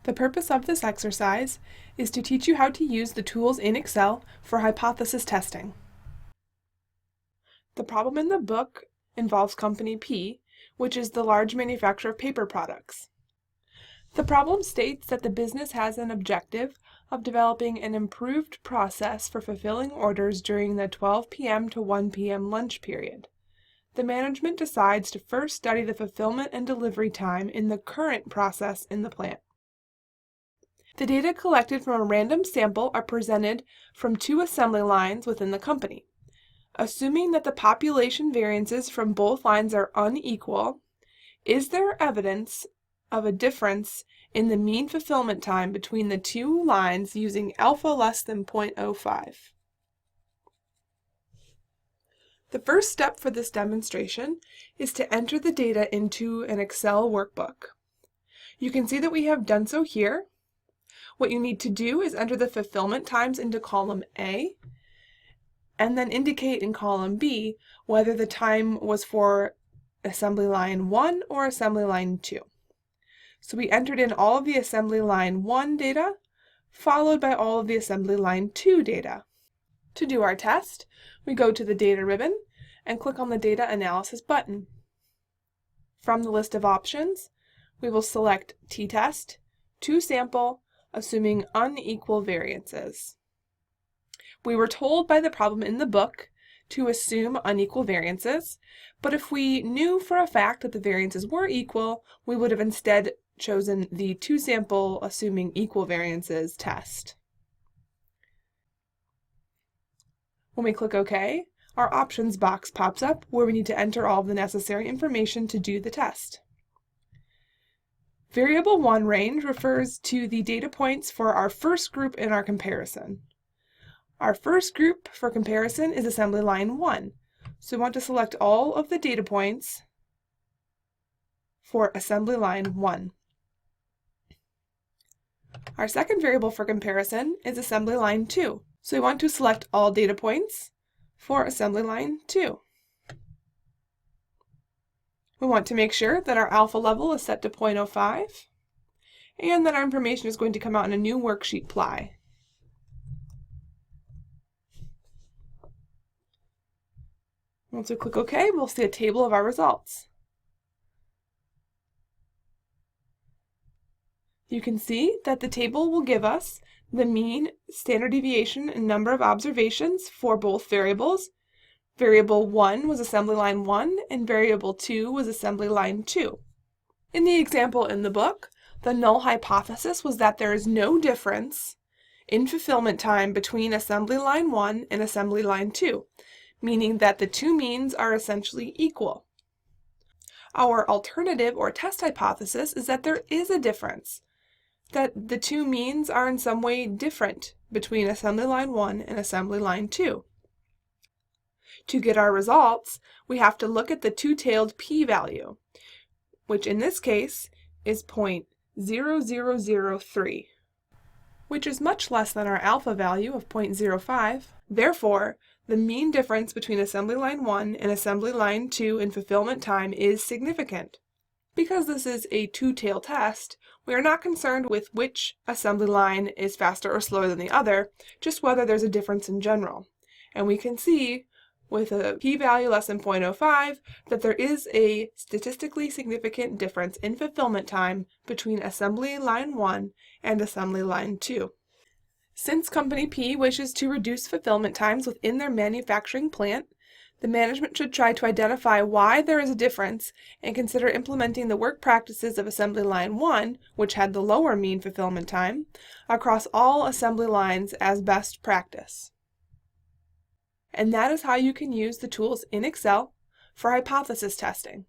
The purpose of this exercise is to teach you how to use the tools in Excel for hypothesis testing. The problem in the book involves Company P, which is the large manufacturer of paper products. The problem states that the business has an objective of developing an improved process for fulfilling orders during the 12 p.m. to 1 p.m. lunch period. The management decides to first study the fulfillment and delivery time in the current process in the plant. The data collected from a random sample are presented from 2 assembly lines within the company. Assuming that the population variances from both lines are unequal, is there evidence of a difference in the mean fulfillment time between the 2 lines using alpha less than 0.05? The first step for this demonstration is to enter the data into an Excel workbook. You can see that we have done so here. What you need to do is enter the fulfillment times into column A, and then indicate in column B whether the time was for assembly line 1 or assembly line 2. So we entered in all of the assembly line 1 data, followed by all of the assembly line 2 data. To do our test, we go to the Data ribbon and click on the Data Analysis button. From the list of options, we will select t-test, to-sample, assuming unequal variances. We were told by the problem in the book to assume unequal variances, but if we knew for a fact that the variances were equal, we would have instead chosen the to-sample assuming equal variances test. When we click OK, our options box pops up where we need to enter all of the necessary information to do the test. Variable 1 range refers to the data points for our first group in our comparison. Our first group for comparison is assembly line 1, so we want to select all of the data points for assembly line 1. Our second variable for comparison is assembly line 2, so we want to select all data points for assembly line 2. We want to make sure that our alpha level is set to 0.05 and that our information is going to come out in a new worksheet ply. Once we click OK, we'll see a table of our results. You can see that the table will give us the mean, standard deviation, and number of observations for both variables. Variable 1 was assembly line 1 and variable 2 was assembly line 2. In the example in the book, the null hypothesis was that there is no difference in fulfillment time between assembly line 1 and assembly line 2, meaning that the 2 means are essentially equal. Our alternative or test hypothesis is that there is a difference, that the 2 means are in some way different between assembly line 1 and assembly line 2. To get our results, we have to look at the two-tailed p-value, which in this case is 0.0003, which is much less than our alpha value of 0.05. Therefore, the mean difference between assembly line 1 and assembly line 2 in fulfillment time is significant. Because this is a two-tailed test, we are not concerned with which assembly line is faster or slower than the other, just whether there's a difference in general. And we can see with a p-value less than 0.05 that there is a statistically significant difference in fulfillment time between assembly line 1 and assembly line 2. Since Company P wishes to reduce fulfillment times within their manufacturing plant, the management should try to identify why there is a difference and consider implementing the work practices of assembly line 1, which had the lower mean fulfillment time, across all assembly lines as best practice. And that is how you can use the tools in Excel for hypothesis testing.